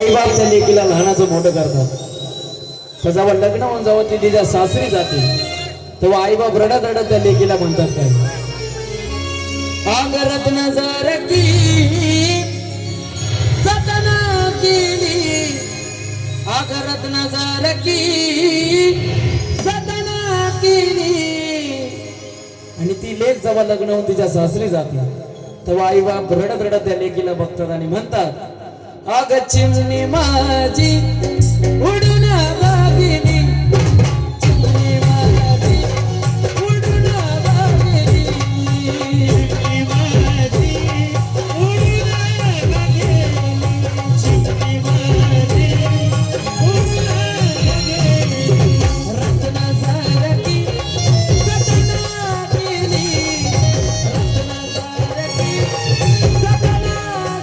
बापच्या लेकीला लहानाचं मोठं करतात. तर जेव्हा लग्न होऊन जेव्हा ती तिच्या सासरी जाते तेव्हा आई बाप रडत रडत त्या लेकीला म्हणतात काय, आगरत नजर की सतना केली, आगरत नजर की सतना केली. आणि ती लेक जेव्हा लग्न होऊन तिच्या सासरी जाते तेव्हा आई बाप रडत रडत त्या लेकीला बघतात आणि म्हणतात, अग चिमणी माझी उडून वागिनी, चिमणी माझी उडून वागिनी, चिमणी माझी उडून वागिनी, चिमणी माझी उडून वागिनी. रत्नासारखी सतना केली, रत्नासारखी सतना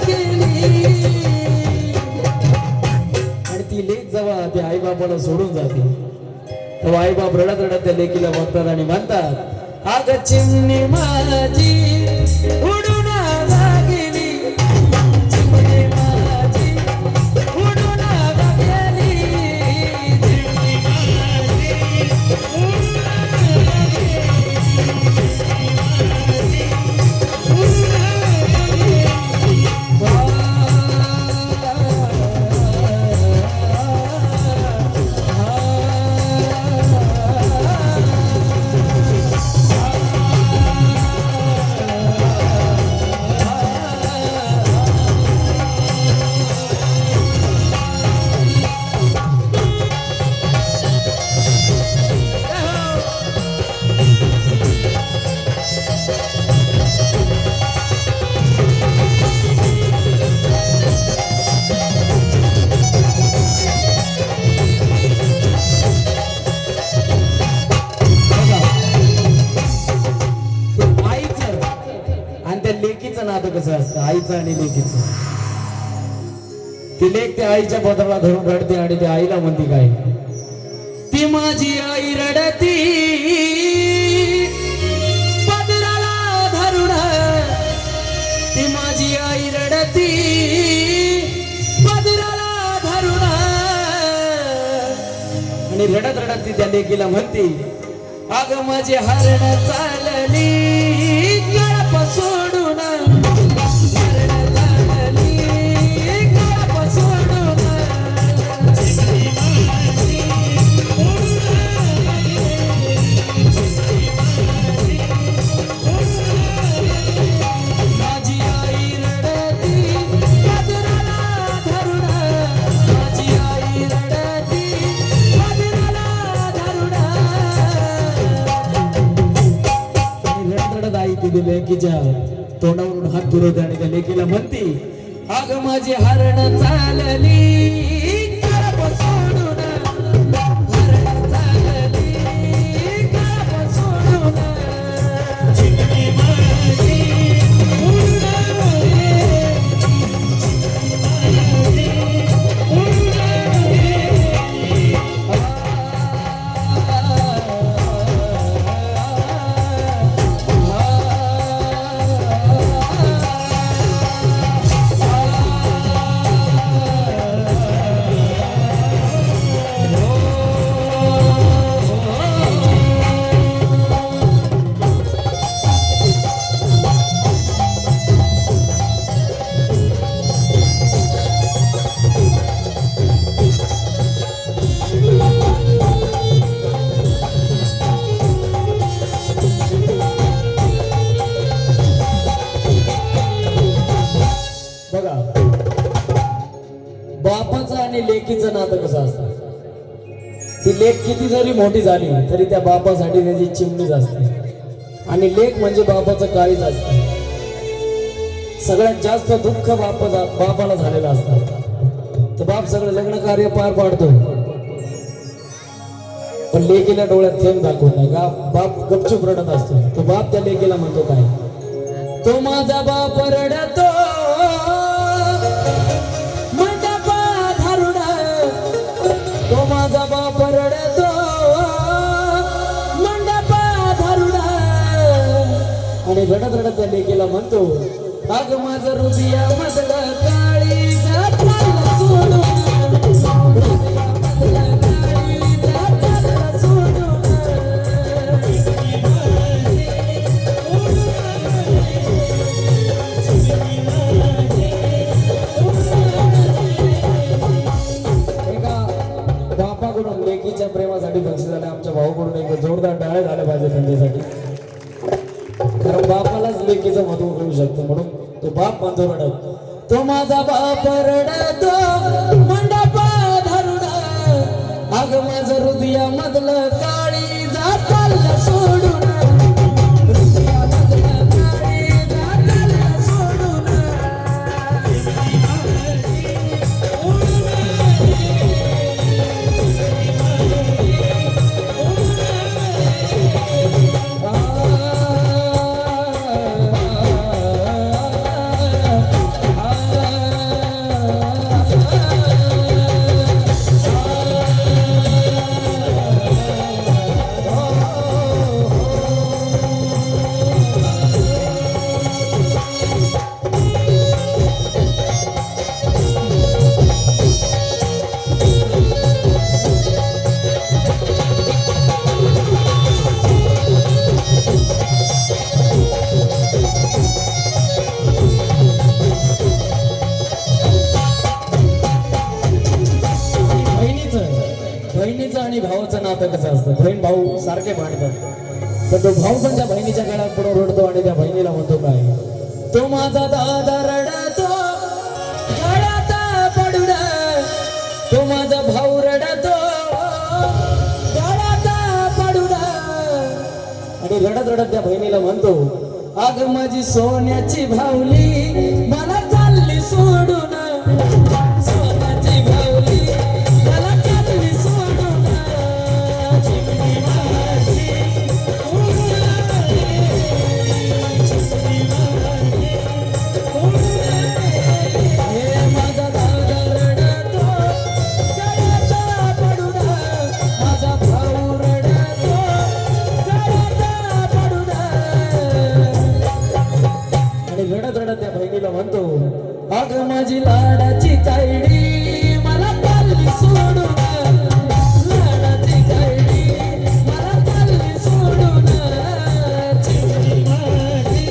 केली. लेक जेव्हा ते आई बापाला सोडून जाते तेव्हा आई बाप रडत रडत त्या लेकीला बघतात आणि म्हणतात, अग चिमणी माझी उडून वागिनी, चिमणी माझी उडून वागिनी, चिमणी माझी उडून नातं कसं असतं आईचं आणि लेकीचं. ती लेक त्या आईच्या पदराला धरून रडते आणि त्या आईला म्हणते काय, ती माझी आई रडती पदराला धरून, ती माझी आई रडती पदराला धरून. आणि रडत रडत ती त्या लेकीला म्हणते, अग माझी हरण चालली कळप सोडून, लेकीच्या तोंडावरून हात फिरवते आणि त्या लेकीला म्हणते, अग माझी हरण चालली कळप सोडून, हरण चालली कळप सोडून, चिमणी माझी उडून वागिनी, चिमणी माझी उडून वागिनी. बापाचं आणि लेकीचं नातं कसं असतं. ती लेक किती जरी मोठी झाली तरी त्या बापासाठी त्याची चिमणीच असते आणि लेक म्हणजे बापाचं काळीच असतं. सगळ्यात जास्त दुःख बापाला झालेलं असतं. तर बाप सगळं लग्न कार्य पार पाडतो पण लेकीला डोळ्यात थेंब दाखवत नाही. बाप गपचूप रडत असतो. तो बाप त्या लेकीला म्हणतो काय, तो माझा बाप रडतो तो माझा बाप रडतो मंडपा धरून. आणि रडत रडत त्या लेकीला म्हणतो, अग माझं हृदय मधलं काळीज सोडून शकतो म्हणून तो बाप म्हणतो रडत, तो माझा बाप रडतो मंडपा धरुण, अग माझं हृदया मधलं काळी जाताल सोडून, हृदयामधलं काळी जाताल सोडून. बहिणीचं आणि भावाचं नातं कसं असतं, बहीण भाऊ सारखे भांडतात, तर तो भाऊ पण त्या बहिणीच्या गळ्यात पडून रडतो आणि त्या बहिणीला म्हणतो काय, तो माझा दादा रडतो गळ्यात पडून, तो माझा भाऊ रडतो गळ्यात पडून, आणि रडत रडत त्या बहिणीला म्हणतो, अग माझी सोन्याची भावली मला चालली सोडून, सोन्याची भावली मला चालली सोडून. हे माझा दादा रडतो गळ्यात पडून, माझा भाऊ रडतो गळ्यात पडून, आणि रडत रडत त्या बहिणीला म्हणतो, अग माझी लाडाची तायडी मला चालली सोडून, लाडाची तायडी मला चालली सोडून. चिमणी माझी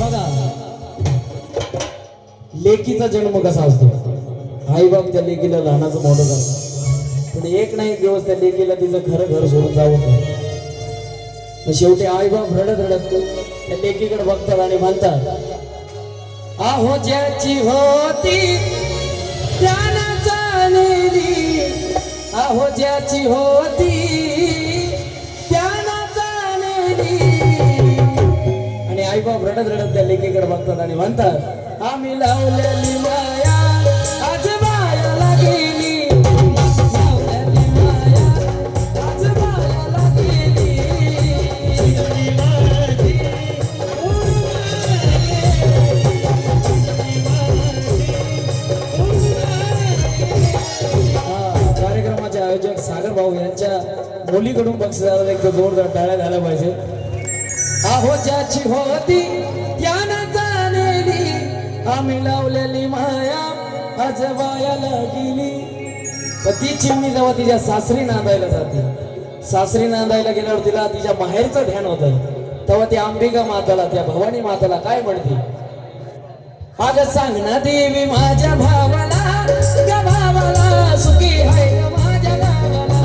बघा, लेकीचा जन्म कसा असतो, आई बाप त्या लेकीला लहानाचं मोठं करतात, पण एक ना एक दिवस त्या लेकीला तिचं खरं घर सोडून जावं लागतं. शेवटी आई बाप रडत रडत त्या लेकीकडे बघतात आणि म्हणतात, आहो ज्याची होती त्यानं जाणली, आहो ज्याची होती त्यानं जाणली, आणि आई बाप रडत रडत त्या लेकीकडे बघतात आणि म्हणतात, आम्ही लावलेली माया आज मायाला गेली, लावलेली माया आज मायाला गेली. कार्यक्रमाचे आयोजक सागर भाऊ यांच्या मुलीकडून बक्षिसाला एक जोरदार टाळ्या झाल्या पाहिजे. आहो ज्याची होती त्यानं जाणली, आम्ही लावलेली माया आज वायाला गेली. पण ती चिमणी जेव्हा तिच्या सासरी नांदायला जाते, सासरी नांदायला गेल्यावर तिला तिच्या माहेरचं ध्यान होतं, तेव्हा ती अंबिका माताला, त्या भवानी माताला काय म्हणते, अग सांग ना देवी माझ्या भावाला, ग भावाला सुखी आहे ग माझ्या गावाला,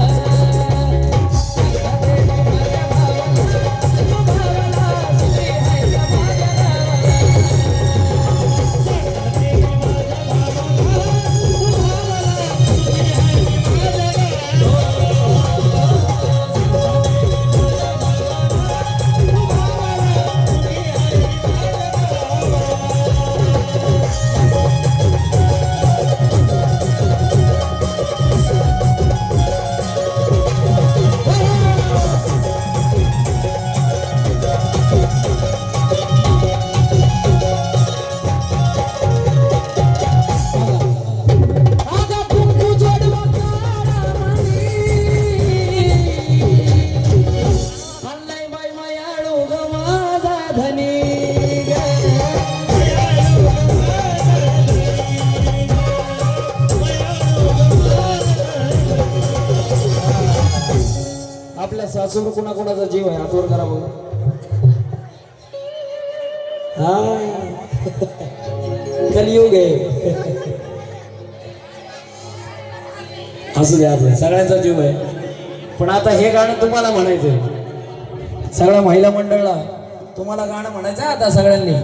सासूवर कुणाकुणाचा जीव आहे हातवर करा बघू. हा कलियुग आहे. असू द्या आपलं सगळ्यांचा जीव आहे. पण आता हे गाणं तुम्हाला म्हणायचंय सगळ्या महिला मंडळाला. तुम्हाला गाणं म्हणायचं आता सगळ्यांनी.